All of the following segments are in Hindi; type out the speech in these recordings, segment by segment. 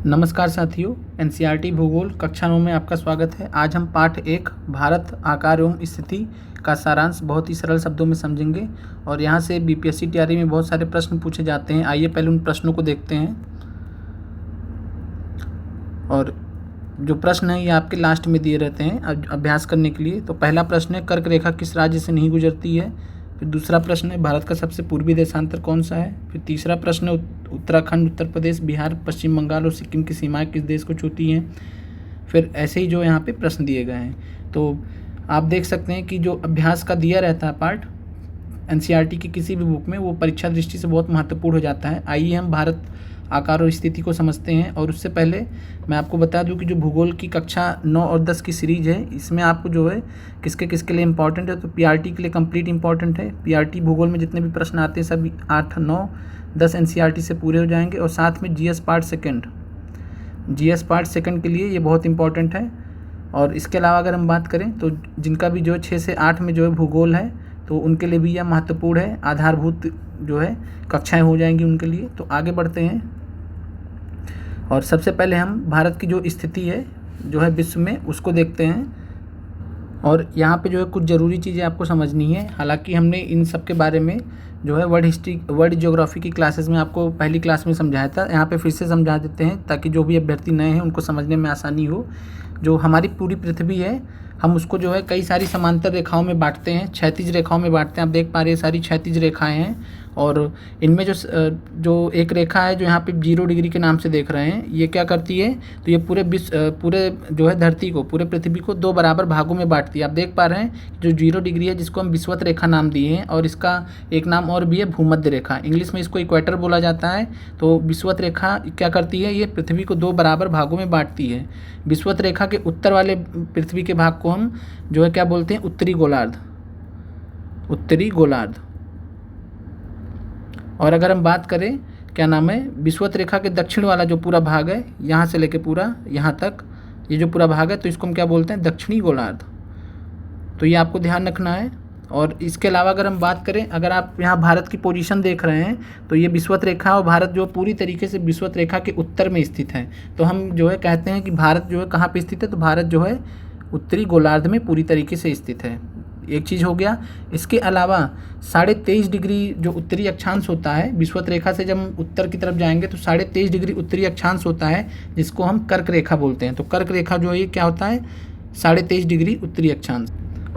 नमस्कार साथियों, एनसीईआरटी भूगोल कक्षा 9 में आपका स्वागत है। आज हम पाठ 1 भारत आकार एवं स्थिति का सारांश बहुत ही सरल शब्दों में समझेंगे और यहाँ से बीपीएससी तैयारी में बहुत सारे प्रश्न पूछे जाते हैं। आइए पहले उन प्रश्नों को देखते हैं और जो प्रश्न है ये आपके लास्ट में दिए रहते हैं अभ्यास करने के लिए। तो पहला प्रश्न है, कर्क रेखा किस राज्य से नहीं गुजरती है। फिर दूसरा प्रश्न है, भारत का सबसे पूर्वी देशांतर कौन सा है। फिर तीसरा प्रश्न है, उत्तराखंड, उत्तर प्रदेश, बिहार, पश्चिम बंगाल और सिक्किम की सीमाएं किस देश को छूती हैं। फिर ऐसे ही जो यहाँ पे प्रश्न दिए गए हैं। तो आप देख सकते हैं कि जो अभ्यास का दिया रहता है पार्ट एनसीईआरटी की किसी भी बुक में, वो परीक्षा दृष्टि से बहुत महत्वपूर्ण हो जाता है। आइए हम भारत आकार और स्थिति को समझते हैं। और उससे पहले मैं आपको बता दूं कि जो भूगोल की कक्षा 9 और 10 की सीरीज़ है, इसमें आपको जो है किसके किसके लिए इम्पॉर्टेंट है, तो पीआरटी के लिए कंप्लीट इम्पॉर्टेंट है। पीआरटी भूगोल में जितने भी प्रश्न आते हैं सभी 8, 9, 10 एनसीईआरटी से पूरे हो जाएंगे। और साथ में जीएस पार्ट सेकंड के लिए ये बहुत इंपॉर्टेंट है। और इसके अलावा अगर हम बात करें तो जिनका भी जो 6 से 8 में जो है भूगोल है, तो उनके लिए भी यह महत्वपूर्ण है। आधारभूत जो है कक्षाएं हो जाएंगी उनके लिए। तो आगे बढ़ते हैं और सबसे पहले हम भारत की जो स्थिति है जो है विश्व में, उसको देखते हैं। और यहाँ पे जो है कुछ ज़रूरी चीज़ें आपको समझनी है। हालांकि हमने इन सब के बारे में जो है वर्ल्ड ज्योग्राफी की क्लासेस में आपको पहली क्लास में समझाया था। यहाँ पे फिर से समझा देते हैं ताकि जो भी अभ्यर्थी नए हैं उनको समझने में आसानी हो। जो हमारी पूरी पृथ्वी है, हम उसको जो है कई सारी समांतर रेखाओं में बांटते हैं, क्षैतिज रेखाओं में बांटते हैं। आप देख पा रहे हैं सारी क्षैतिज रेखाएं हैं। और इनमें जो एक रेखा है जो यहाँ पे 0 डिग्री के नाम से देख रहे हैं, ये क्या करती है, तो ये पूरे जो है धरती को, पूरे पृथ्वी को 2 बराबर भागों में बांटती है। आप देख पा रहे हैं जो 0 डिग्री है, जिसको हम विषुवत रेखा नाम दिए हैं, और इसका एक नाम और भी है भूमध्य रेखा। इंग्लिश में इसको इक्वेटर बोला जाता है। तो विषुवत रेखा क्या करती है, ये पृथ्वी को 2 बराबर भागों में बांटती है। विषुवत रेखा के उत्तर वाले पृथ्वी के भाग को हम जो है क्या बोलते हैं, उत्तरी गोलार्ध। और अगर हम बात करें क्या नाम है, विषुवत रेखा के दक्षिण वाला जो पूरा भाग है, यहाँ से लेके पूरा यहाँ तक ये जो पूरा भाग है, तो इसको हम क्या बोलते हैं, दक्षिणी गोलार्ध। तो ये आपको ध्यान रखना है। और इसके अलावा अगर हम बात करें, अगर आप यहाँ भारत की पोजीशन देख रहे हैं, तो ये विषुवत रेखा और भारत जो पूरी तरीके से विषुवत रेखा के उत्तर में स्थित है। तो हम जो है कहते हैं कि भारत जो है कहाँ पे स्थित है, तो भारत जो है उत्तरी गोलार्ध में पूरी तरीके से स्थित है। एक चीज़ हो गया। इसके अलावा 23.5 डिग्री जो उत्तरी अक्षांश होता है, विषुवत रेखा से जब हम उत्तर की तरफ जाएंगे तो 23.5 डिग्री उत्तरी अक्षांश होता है, जिसको हम कर्क रेखा बोलते हैं। तो कर्क रेखा जो है ये क्या होता है, 23.5 डिग्री उत्तरी अक्षांश।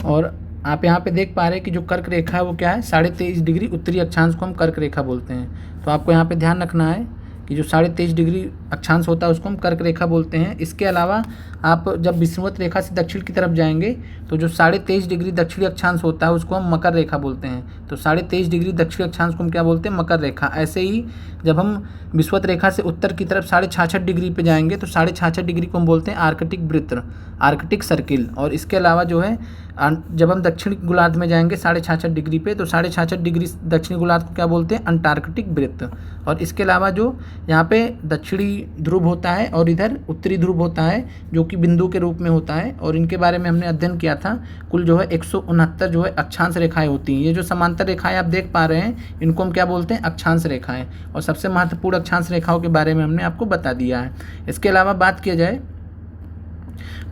और आप यहाँ पे देख पा रहे हैं कि जो कर्क रेखा है वो क्या है, 23.5 डिग्री उत्तरी अक्षांश को हम कर्क रेखा बोलते हैं। तो आपको यहाँ पे ध्यान रखना है कि जो 23.5 डिग्री अक्षांश होता है उसको हम कर्क रेखा बोलते हैं। इसके अलावा आप जब विषुवत रेखा से दक्षिण की तरफ जाएंगे तो जो 23.5 डिग्री दक्षिणी अक्षांश होता है उसको हम मकर रेखा बोलते हैं। तो 23.5 डिग्री दक्षिणी अक्षांश को हम क्या बोलते हैं, मकर रेखा। ऐसे ही जब हम विषुवत रेखा से उत्तर की तरफ 66.5 डिग्री पे जाएंगे तो 66.5 डिग्री को हम बोलते हैं आर्कटिक वृत्त, आर्कटिक सर्किल। और इसके अलावा जो है जब हम दक्षिण गोलार्ध में जाएंगे 66.5 डिग्री पे, तो 66.5 डिग्री दक्षिणी गोलार्ध को क्या बोलते हैं, अंटार्कटिक वृत्त। और इसके अलावा जो यहाँ पे दक्षिणी ध्रुव होता है और इधर उत्तरी ध्रुव होता है, जो कि बिंदु के रूप में होता है, और इनके बारे में हमने अध्ययन किया था। कुल जो है 169 जो है अक्षांश रेखाएं होती हैं। ये जो समांतर रेखाएं आप देख पा रहे हैं, इनको हम क्या बोलते हैं, अक्षांश रेखाएं। और सबसे महत्वपूर्ण अक्षांश रेखाओं के बारे में हमने आपको बता दिया है। इसके अलावा बात किया जाए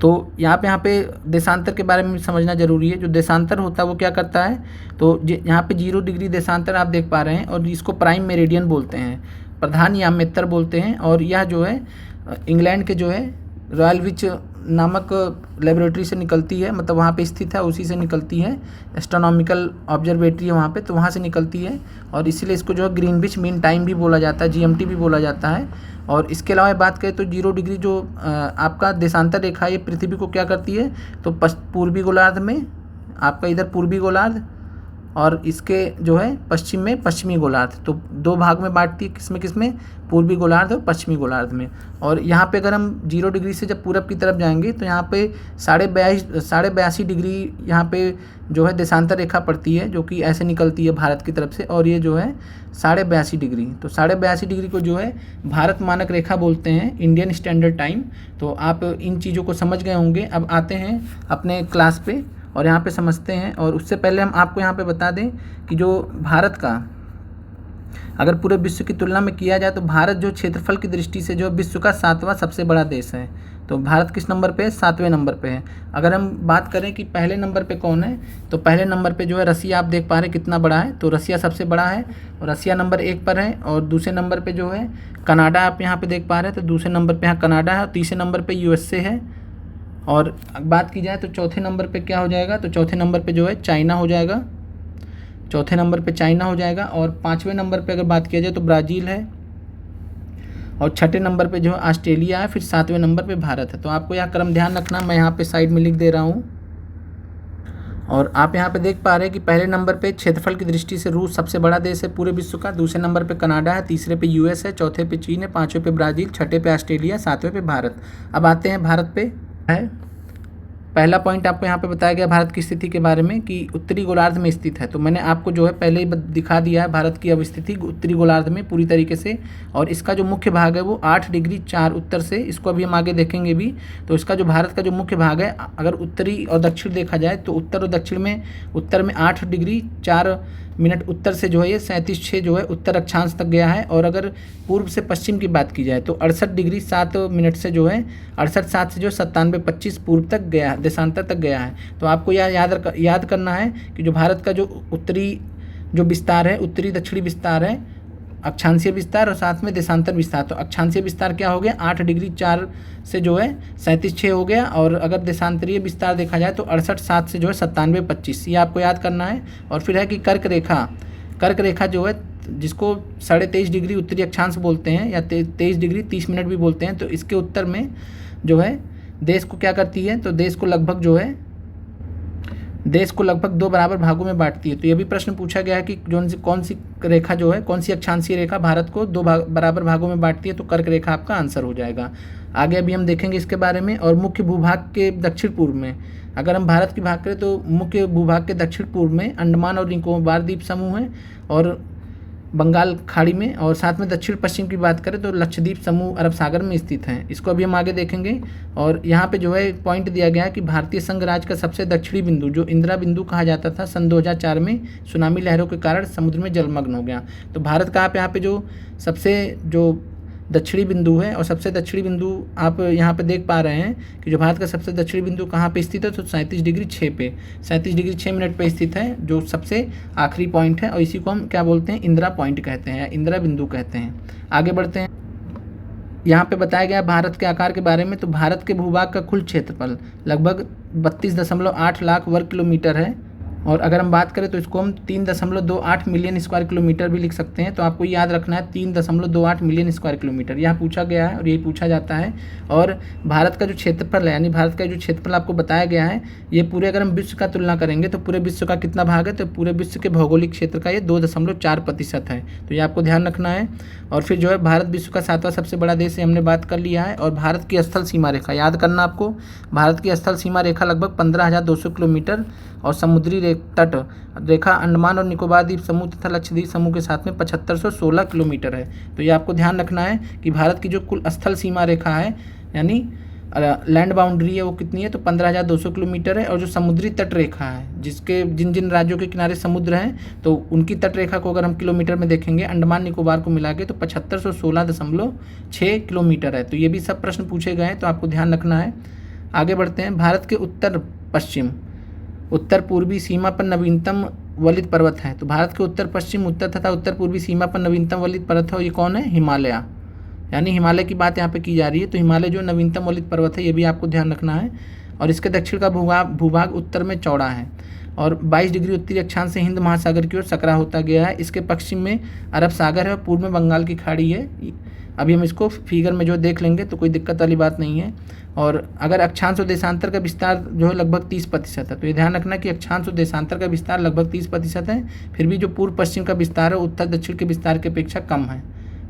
तो यहाँ पे देशांतर के बारे में समझना जरूरी है। जो देशांतर होता है वो क्या करता है, तो यहाँ पे 0 डिग्री देशांतर आप देख पा रहे हैं, और इसको प्राइम मेरिडियन बोलते हैं, प्रधान यामेत्तर बोलते हैं। और यह जो है इंग्लैंड के जो है रॉयलविच नामक लेबोरेटरी से निकलती है, मतलब वहाँ पे स्थित है, उसी से निकलती है। एस्ट्रोनॉमिकल ऑब्जर्वेटरी है वहाँ पे, तो वहाँ से निकलती है। और इसीलिए इसको जो है ग्रीनविच मीन टाइम भी बोला जाता है, जीएमटी भी बोला जाता है। और इसके अलावा बात करें तो 0 डिग्री जो आपका देशांतर रेखा है, ये पृथ्वी को क्या करती है, तो पूर्वी गोलार्ध में आपका इधर पूर्वी गोलार्ध, और इसके जो है पश्चिम में पश्चिमी गोलार्ध। तो 2 भाग में बांटती है, किसमें, पूर्वी गोलार्ध और पश्चिमी गोलार्ध में। और यहाँ पे अगर हम 0 डिग्री से जब पूरब की तरफ जाएंगे तो यहाँ पे 82.5 डिग्री यहाँ पे जो है देशांतर रेखा पड़ती है, जो कि ऐसे निकलती है भारत की तरफ से। और ये जो है 82.5 डिग्री, तो 82.5 डिग्री को जो है भारत मानक रेखा बोलते हैं, इंडियन स्टैंडर्ड टाइम। तो आप इन चीज़ों को समझ गए होंगे। अब आते हैं अपने क्लास पे और यहाँ पे समझते हैं। और उससे पहले हम आपको यहाँ पे बता दें कि जो भारत का अगर पूरे विश्व की तुलना में किया जाए तो भारत जो क्षेत्रफल की दृष्टि से जो विश्व का 7वां सबसे बड़ा देश है। तो भारत किस नंबर पे है? 7वें नंबर पे है। अगर हम बात करें कि पहले नंबर पे कौन है, तो पहले नंबर पे जो है रसिया, आप देख पा रहे हैं कितना बड़ा है, तो रसिया सबसे बड़ा है और रसिया नंबर 1 पर है। और दूसरे नंबर पे जो है कनाडा, आप यहाँ पे देख पा रहे हैं, तो दूसरे नंबर पे यहाँ कनाडा है और तीसरे नंबर पे यूएसए है। और बात की जाए तो चौथे नंबर पे क्या हो जाएगा, तो चौथे नंबर पे जो है चाइना हो जाएगा, चौथे नंबर पे चाइना हो जाएगा। और 5वें नंबर पे अगर बात किया जाए तो ब्राज़ील है और छठे नंबर पे जो है ऑस्ट्रेलिया है, फिर 7वें नंबर पे भारत है। तो आपको यह क्रम ध्यान रखना, मैं यहाँ पे साइड में लिख दे रहा हूँ। और आप यहाँ पे देख पा रहे हैं कि पहले नंबर पे क्षेत्रफल की दृष्टि से रूस सबसे बड़ा देश है पूरे विश्व का, दूसरे नंबर पे कनाडा है, तीसरे पे यूएस है, चौथे पे चीन है, 5वें पे ब्राज़ील, छठे पे ऑस्ट्रेलिया, 7वें पे भारत। अब आते हैं भारत पे। है पहला पॉइंट आपको यहाँ पे बताया गया भारत की स्थिति के बारे में कि उत्तरी गोलार्ध में स्थित है। तो मैंने आपको जो है पहले ही दिखा दिया है भारत की अब स्थिति उत्तरी गोलार्ध में पूरी तरीके से। और इसका जो मुख्य भाग है वो 8 डिग्री 4 उत्तर से, इसको अभी हम आगे देखेंगे भी। तो इसका जो भारत का जो मुख्य भाग है, अगर उत्तरी और दक्षिण देखा जाए तो उत्तर और दक्षिण में, उत्तर में 8 डिग्री 4 मिनट उत्तर से जो है ये 37.6 जो है उत्तर अक्षांश तक गया है। और अगर पूर्व से पश्चिम की बात की जाए तो 68 डिग्री 7 मिनट से जो है 68.7 से जो 97.25 पूर्व तक गया, देशांतर तक गया है। तो आपको यह याद करना है कि जो भारत का जो उत्तरी जो विस्तार है, उत्तरी दक्षिणी विस्तार है, अक्षांशीय विस्तार और साथ में देशांतर विस्तार। तो अक्षांशीय विस्तार क्या हो गया, 8 डिग्री 4 से जो है 37.6 हो गया। और अगर देशांतरीय विस्तार देखा जाए तो 68.7 से जो है 97.25, ये आपको याद करना है। और फिर है कि कर्क रेखा जो है, जिसको 23.5 डिग्री उत्तरी अक्षांश बोलते हैं या 23 डिग्री 30 मिनट भी बोलते हैं, तो इसके उत्तर में जो है देश को क्या करती है, तो देश को लगभग 2 बराबर भागों में बांटती है। तो ये भी प्रश्न पूछा गया है कि कौन सी रेखा जो है, कौन सी अक्षांशीय रेखा भारत को 2 बराबर भागों में बांटती है, तो कर्क रेखा आपका आंसर हो जाएगा। आगे अभी हम देखेंगे इसके बारे में। और मुख्य भूभाग के दक्षिण पूर्व में, अगर हम भारत की बात करें तो मुख्य भूभाग के दक्षिण पूर्व में अंडमान और निकोबार द्वीप समूह है और बंगाल खाड़ी में, और साथ में दक्षिण पश्चिम की बात करें तो लक्षद्वीप समूह अरब सागर में स्थित हैं। इसको अभी हम आगे देखेंगे। और यहाँ पे जो है एक पॉइंट दिया गया है कि भारतीय संघ राज्य का सबसे दक्षिणी बिंदु जो इंदिरा बिंदु कहा जाता था, सन 2004 में सुनामी लहरों के कारण समुद्र में जलमग्न हो गया। तो भारत का आप यहाँ पे जो सबसे जो दक्षिणी बिंदु है, और सबसे दक्षिणी बिंदु आप यहाँ पे देख पा रहे हैं कि जो भारत का सबसे दक्षिणी बिंदु कहाँ पे स्थित है, तो 37 डिग्री 6 पे, 37 डिग्री 6 मिनट पे स्थित है, जो सबसे आखिरी पॉइंट है। और इसी को हम क्या बोलते हैं, इंदिरा पॉइंट कहते हैं या इंदिरा बिंदु कहते हैं। आगे बढ़ते हैं। यहाँ पे बताया गया भारत के आकार के बारे में। तो भारत के भूभाग का कुल क्षेत्रफल लगभग 32.8 लाख वर्ग किलोमीटर है। और अगर हम बात करें तो इसको हम 3.28 मिलियन स्क्वायर किलोमीटर भी लिख सकते हैं। तो आपको याद रखना है 3.28 मिलियन स्क्वायर किलोमीटर, यह पूछा गया है और यही पूछा जाता है। और भारत का जो क्षेत्रफल है, यानी भारत का जो क्षेत्रफल आपको बताया गया है, ये पूरे अगर हम विश्व का तुलना करेंगे तो पूरे विश्व का कितना भाग है, तो पूरे विश्व के भौगोलिक क्षेत्र का ये 2.4% है। तो ये आपको ध्यान रखना है। और फिर जो है भारत विश्व का 7वां सबसे बड़ा देश है, हमने बात कर लिया है। और भारत की स्थल सीमा रेखा याद करना आपको, भारत की स्थल सीमा रेखा लगभग 15,200 किलोमीटर और समुद्री तट रेखा अंडमान और निकोबार द्वीप समूह तथा लक्षद्वीप समूह के साथ में 7516 किलोमीटर है। तो ये आपको ध्यान रखना है कि भारत की जो कुल स्थल सीमा रेखा है, यानी लैंड बाउंड्री है, वो कितनी है, तो 15,200 किलोमीटर है। और जो समुद्री तट रेखा है, जिसके जिन राज्यों के किनारे समुद्र हैं, तो उनकी तट रेखा को अगर हम किलोमीटर में देखेंगे, अंडमान निकोबार को मिला के, तो 7516.6 किलोमीटर है। तो ये भी सब प्रश्न पूछे गए हैं, तो आपको ध्यान रखना है। आगे बढ़ते हैं। भारत के उत्तर पूर्वी सीमा पर नवीनतम वलित पर्वत है। तो भारत के उत्तर पश्चिम, उत्तर तथा उत्तर पूर्वी सीमा पर नवीनतम वलित पर्वत है, और ये कौन है, हिमालय, यानी हिमालय की बात यहाँ पे की जा रही है। तो हिमालय जो नवीनतम वलित पर्वत है, ये भी आपको ध्यान रखना है। और इसके दक्षिण का भूभाग उत्तर में चौड़ा है और 22 डिग्री उत्तरी अक्षांश से हिंद महासागर की ओर सकरा होता गया है। इसके पश्चिम में अरब सागर है और पूर्व में बंगाल की खाड़ी है। अभी हम इसको फिगर में जो देख लेंगे तो कोई दिक्कत वाली बात नहीं है। और अगर अक्षांश और देशांतर का विस्तार जो है लगभग 30% है, तो ये ध्यान रखना कि अक्षांश और देशांतर का विस्तार लगभग 30% है। फिर भी जो पूर्व पश्चिम का विस्तार है उत्तर दक्षिण के विस्तार की अपेक्षा कम है।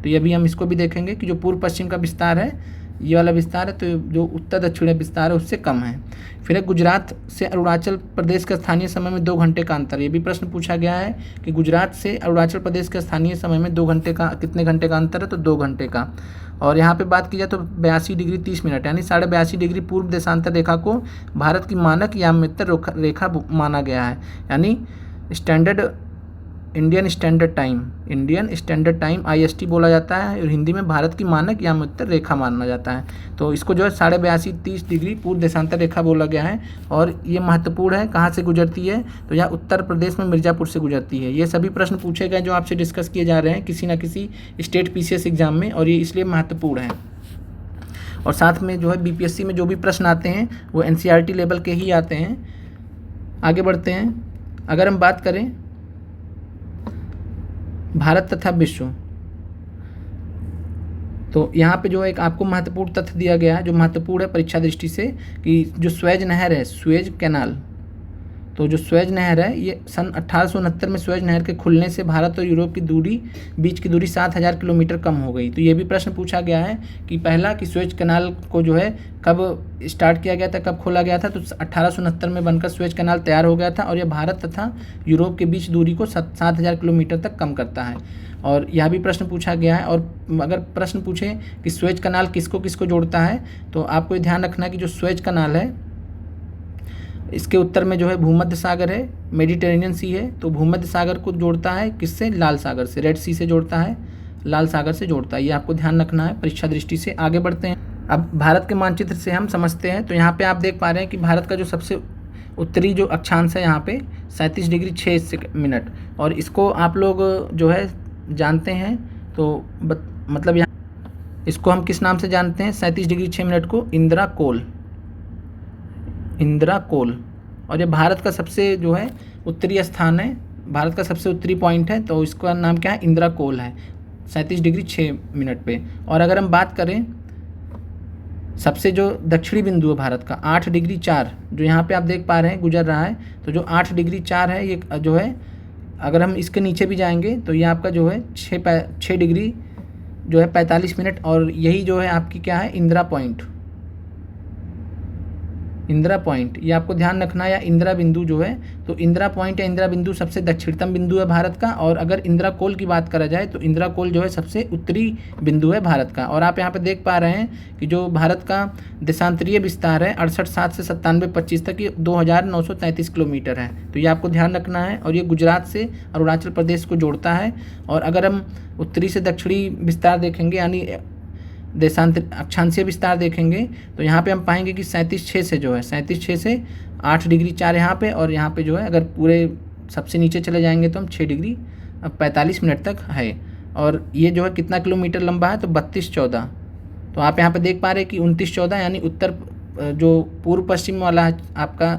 तो ये भी हम इसको भी देखेंगे कि जो पूर्व पश्चिम का विस्तार है, ये वाला विस्तार है, तो जो उत्तर दक्षिण विस्तार है उससे कम है। फिर है गुजरात से अरुणाचल प्रदेश का स्थानीय समय में 2 घंटे का अंतर। ये भी प्रश्न पूछा गया है कि गुजरात से अरुणाचल प्रदेश के स्थानीय समय में 2 घंटे का, कितने घंटे का अंतर है, तो 2 घंटे का। और यहाँ पे बात की जाए तो 82 डिग्री 30 मिनट, यानी 82.5 डिग्री पूर्व देशांतर रेखा को भारत की मानक या मित्र रेखा माना गया है, यानी standard Indian standard time IST बोला जाता है और हिंदी में भारत की मानक या उत्तर रेखा माना जाता है। तो इसको जो है 82.5-30 डिग्री पूर्व देशांतर रेखा बोला गया है और ये महत्वपूर्ण है। कहाँ से गुजरती है? तो यह उत्तर प्रदेश में मिर्ज़ापुर से गुजरती है। ये सभी प्रश्न पूछे गए जो आपसे डिस्कस किए जा रहे हैं किसी न किसी स्टेट PCS एग्जाम में, और ये इसलिए महत्वपूर्ण है। और साथ में जो है BPSC में जो भी प्रश्न आते हैं वो NCERT लेवल के ही आते हैं। आगे बढ़ते हैं। अगर हम बात करें भारत तथा विश्व, तो यहाँ पे जो एक आपको महत्वपूर्ण तथ्य दिया गया है जो महत्वपूर्ण है परीक्षा दृष्टि से, कि जो स्वेज नहर है, स्वेज कैनाल, तो जो स्वेज नहर है ये सन 1869 में स्वेज नहर के खुलने से भारत और यूरोप की बीच की दूरी 7000 किलोमीटर कम हो गई। तो ये भी प्रश्न पूछा गया है कि पहला कि स्वेज कैनाल को जो है कब स्टार्ट किया गया था, कब खोला गया था? तो 1869 में बनकर स्वेज कैनाल तैयार हो गया था और यह भारत तथा यूरोप के बीच दूरी को 7000 किलोमीटर तक कम करता है। और यह भी प्रश्न पूछा गया है। और अगर प्रश्न पूछे कि स्वेज कैनाल किसको किसको जोड़ता है, तो आपको ये ध्यान रखना है कि जो स्वेज कैनाल है इसके उत्तर में जो है भूमध्य सागर है, मेडिटेरेनियन सी है, तो भूमध्य सागर को जोड़ता है किससे? लाल सागर से, रेड सी से जोड़ता है, लाल सागर से जोड़ता है। ये आपको ध्यान रखना है परीक्षा दृष्टि से। आगे बढ़ते हैं। अब भारत के मानचित्र से हम समझते हैं। तो यहाँ पे आप देख पा रहे हैं कि भारत का जो सबसे उत्तरी जो अक्षांश है यहाँ पे 37 डिग्री 6 मिनट, और इसको आप लोग जो है जानते हैं। तो मतलब यहाँ इसको हम किस नाम से जानते हैं? 37 डिग्री 6 मिनट को इंदिरा कोल। और ये भारत का सबसे जो है उत्तरी स्थान है, भारत का सबसे उत्तरी पॉइंट है, तो इसका नाम क्या है? इंदिरा कोल है 37 डिग्री 6 मिनट पे। और अगर हम बात करें सबसे जो दक्षिणी बिंदु है भारत का 8 डिग्री 4, जो यहाँ पे आप देख पा रहे हैं गुजर रहा है, तो जो 8 डिग्री 4 है ये जो है अगर हम इसके नीचे भी जाएंगे तो ये आपका जो है 6 डिग्री जो है 45 मिनट, और यही जो है आपकी क्या है? इंदिरा पॉइंट, ये आपको ध्यान रखना है। या इंदिरा बिंदु जो है, तो इंदिरा पॉइंट या इंदिरा बिंदु सबसे दक्षिणतम बिंदु है भारत का। और अगर इंदिरा कोल की बात करा जाए तो इंदिरा कोल जो है सबसे उत्तरी बिंदु है भारत का। और आप यहाँ पे देख पा रहे हैं कि जो भारत का देशांतरीय विस्तार है 68.7 से 97.25 तक, ये 2933 किलोमीटर है। तो ये आपको ध्यान रखना है। और ये गुजरात से अरुणाचल प्रदेश को जोड़ता है। और अगर हम उत्तरी से दक्षिणी विस्तार देखेंगे यानी अक्षांशीय विस्तार देखेंगे तो यहाँ पे हम पाएंगे कि 37.6 से जो है 37.6 से 8 डिग्री 4 यहाँ पे, और यहाँ पे जो है अगर पूरे सबसे नीचे चले जाएंगे तो हम 6 डिग्री 45 मिनट तक है। और ये जो है कितना किलोमीटर लंबा है? तो 32-14। तो आप यहाँ पे देख पा रहे हैं कि 29-14 यानी उत्तर जो पूर्व पश्चिम वाला आपका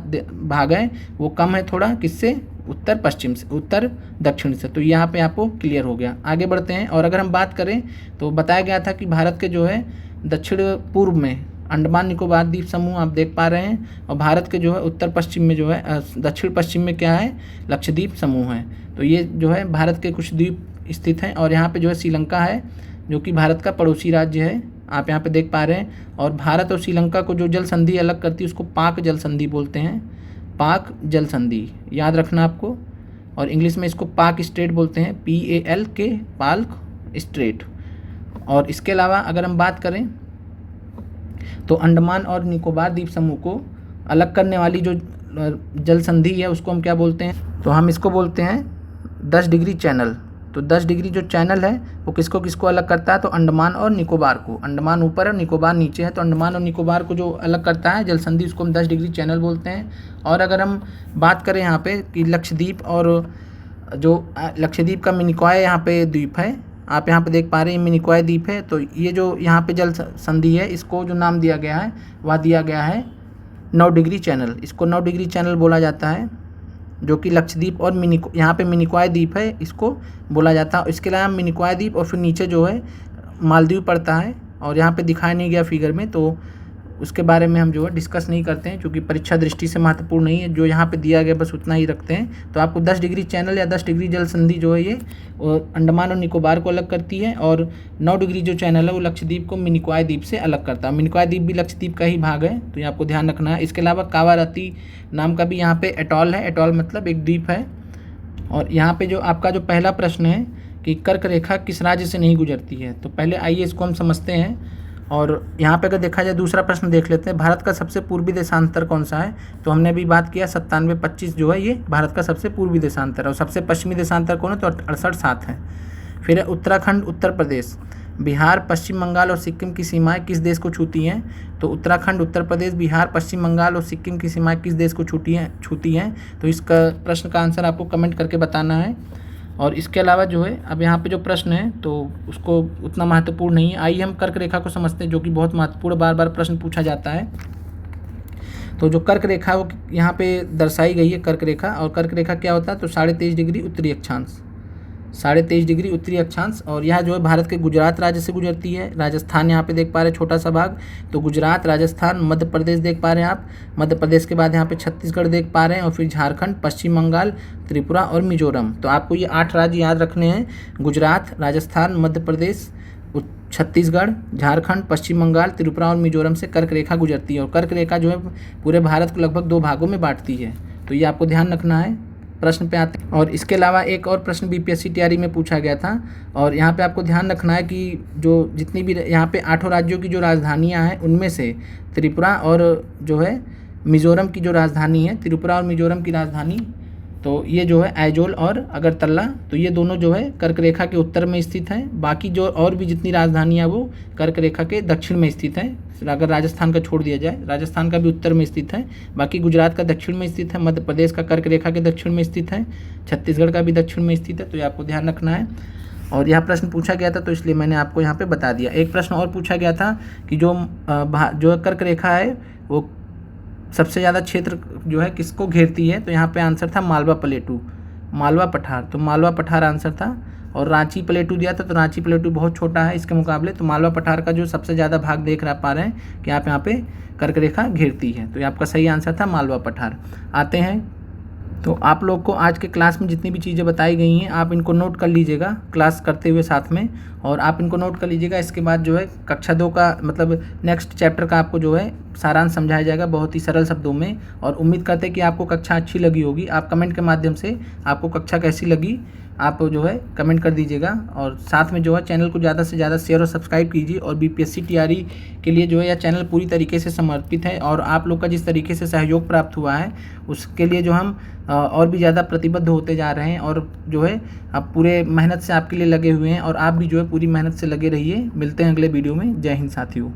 भाग है वो कम है थोड़ा, किससे? उत्तर पश्चिम से, उत्तर दक्षिण से। तो यहाँ पे आपको क्लियर हो गया। आगे बढ़ते हैं। और अगर हम बात करें तो बताया गया था कि भारत के जो है दक्षिण पूर्व में अंडमान निकोबार द्वीप समूह आप देख पा रहे हैं, और भारत के जो है उत्तर पश्चिम में जो है दक्षिण पश्चिम में क्या है? लक्षद्वीप समूह है। तो ये जो है भारत के कुछ द्वीप स्थित हैं। और यहाँ पे जो है श्रीलंका है जो कि भारत का पड़ोसी राज्य है, आप यहाँ पे देख पा रहे हैं। और भारत और श्रीलंका को जो जल संधि अलग करती है उसको पाक जल संधि बोलते हैं, पाक जल संधि, याद रखना आपको। और इंग्लिश में इसको पाक स्ट्रेट बोलते हैं, PALK, पाक स्ट्रेट। और इसके अलावा अगर हम बात करें तो अंडमान और निकोबार द्वीप समूह को अलग करने वाली जो जल संधि है उसको हम क्या बोलते हैं? तो हम इसको बोलते हैं 10 डिग्री चैनल। तो 10 डिग्री जो चैनल है वो किसको किसको अलग करता है? तो अंडमान और निकोबार को। अंडमान ऊपर है, निकोबार नीचे है, तो अंडमान और निकोबार को जो अलग करता है जल संधि उसको हम 10 डिग्री चैनल बोलते हैं। और अगर हम बात करें यहाँ पे कि लक्षद्वीप, और जो लक्षद्वीप का मिनिकॉय यहाँ पे द्वीप है, आप यहाँ पे देख पा रहे हैं मिनिकॉय द्वीप है, तो ये जो यहाँ पे जल संधि है इसको जो नाम दिया गया है वह दिया गया है 9 डिग्री चैनल। इसको 9 डिग्री चैनल बोला जाता है, जो कि लक्षद्वीप और यहाँ पे मिनिकॉय द्वीप है इसको बोला जाता है। इसके अलावा मिनिकॉय द्वीप और फिर नीचे जो है मालदीव पड़ता है, और यहाँ पे दिखाया नहीं गया फिगर में, तो उसके बारे में हम जो है डिस्कस नहीं करते हैं क्योंकि परीक्षा दृष्टि से महत्वपूर्ण नहीं है। जो यहाँ पे दिया गया बस उतना ही रखते हैं। तो आपको 10 डिग्री चैनल या 10 डिग्री जल संधि जो है ये अंडमान और निकोबार को अलग करती है, और 9 डिग्री जो चैनल है वो लक्षद्वीप को मिनिकॉय द्वीप से अलग करता है। मिनिकॉय द्वीप भी लक्षद्वीप का ही भाग है, तो ये आपको ध्यान रखना है। इसके अलावा कावारती नाम का भी यहाँ पे एटॉल है, एटॉल मतलब एक द्वीप है। और यहाँ पे जो आपका जो पहला प्रश्न है कि कर्क रेखा किस राज्य से नहीं गुजरती है, तो पहले आइए इसको हम समझते हैं। और यहाँ पे अगर देखा जाए दूसरा प्रश्न देख लेते हैं, भारत का सबसे पूर्वी देशांतर कौन सा है? तो हमने अभी बात किया 97-25 जो है ये भारत का सबसे पूर्वी देशांतर है, और सबसे पश्चिमी देशांतर कौन है? तो 68-7 है। फिर है उत्तराखंड, उत्तर प्रदेश, बिहार, पश्चिम बंगाल और सिक्किम की सीमाएं किस देश को छूती हैं? तो उत्तराखंड, उत्तर प्रदेश, बिहार, पश्चिम बंगाल और सिक्किम की सीमाएं किस देश को छूती हैं? तो इसका प्रश्न का आंसर आपको कमेंट करके बताना है। और इसके अलावा जो है अब यहाँ पे जो प्रश्न है तो उसको उतना महत्वपूर्ण नहीं है। आइए हम कर्क रेखा को समझते हैं, जो कि बहुत महत्वपूर्ण बार बार प्रश्न पूछा जाता है। तो जो कर्क रेखा है वो यहाँ पे दर्शाई गई है, कर्क रेखा। और कर्क रेखा क्या होता है? तो 23.5 डिग्री उत्तरी अक्षांश, 23.5 डिग्री उत्तरी अक्षांश। और यह जो है भारत के गुजरात राज्य से गुजरती है। राजस्थान यहाँ पे देख पा रहे हैं छोटा सा भाग, तो गुजरात, राजस्थान, मध्य प्रदेश देख पा रहे हैं आप। मध्य प्रदेश के बाद यहाँ पे छत्तीसगढ़ देख पा रहे हैं, और फिर झारखंड, पश्चिम बंगाल, त्रिपुरा और मिजोरम। तो आपको ये 8 राज्य याद रखने हैं, गुजरात, राजस्थान, मध्य प्रदेश, छत्तीसगढ़, झारखंड, पश्चिम बंगाल, त्रिपुरा और मिजोरम से कर्क रेखा गुजरती है। और कर्क रेखा जो है पूरे भारत को लगभग 2 भागों में बांटती है। तो ये आपको ध्यान रखना है। प्रश्न पे आते हैं, और इसके अलावा एक और प्रश्न बीपीएससी तैयारी में पूछा गया था, और यहाँ पे आपको ध्यान रखना है कि जो जितनी भी यहाँ पे 8 राज्यों की जो राजधानियाँ हैं उनमें से त्रिपुरा और जो है मिजोरम की जो राजधानी है, त्रिपुरा और मिजोरम की राजधानी, तो ये जो है ऐजोल और अगरतला, तो ये दोनों जो है कर्क रेखा के उत्तर में स्थित हैं। बाकी जो और भी जितनी राजधानियाँ वो कर्क रेखा के दक्षिण में स्थित हैं। अगर राजस्थान का छोड़ दिया जाए, राजस्थान का भी उत्तर में स्थित है, बाकी गुजरात का दक्षिण में स्थित है, मध्य प्रदेश का कर्क रेखा के दक्षिण में स्थित है, छत्तीसगढ़ का भी दक्षिण में स्थित है। तो ये आपको ध्यान रखना है। और यह प्रश्न पूछा गया था तो इसलिए मैंने आपको यहाँ पे बता दिया। एक प्रश्न और पूछा गया था कि जो कर्क रेखा है वो सबसे ज़्यादा क्षेत्र जो है किसको घेरती है? तो यहाँ पे आंसर था मालवा प्लेटू, मालवा पठार। तो मालवा पठार आंसर था। और रांची प्लेटू दिया था, तो रांची प्लेटू बहुत छोटा है इसके मुकाबले, तो मालवा पठार का जो सबसे ज़्यादा भाग देख पा रहे हैं कि आप यहाँ पे कर्क रेखा घेरती है। तो ये आपका सही आंसर था मालवा पठार। आते हैं, तो आप लोग को आज के क्लास में जितनी भी चीज़ें बताई गई हैं आप इनको नोट कर लीजिएगा क्लास करते हुए साथ में, और आप इनको नोट कर लीजिएगा। इसके बाद जो है कक्षा 2 का मतलब नेक्स्ट चैप्टर का आपको जो है सारांश समझाया जाएगा बहुत ही सरल शब्दों में। और उम्मीद करते हैं कि आपको कक्षा अच्छी लगी होगी। आप कमेंट के माध्यम से आपको कक्षा कैसी लगी आप जो है कमेंट कर दीजिएगा। और साथ में जो है चैनल को ज़्यादा से ज़्यादा शेयर और सब्सक्राइब कीजिए। और बीपीएससी तैयारी के लिए जो है यह चैनल पूरी तरीके से समर्पित है, और आप लोग का जिस तरीके से सहयोग प्राप्त हुआ है उसके लिए जो हम और भी ज़्यादा प्रतिबद्ध होते जा रहे हैं, और जो है आप पूरे मेहनत से आपके लिए लगे हुए हैं, और आप भी जो है पूरी मेहनत से लगे रहिए। मिलते हैं अगले वीडियो में। जय हिंद साथियों।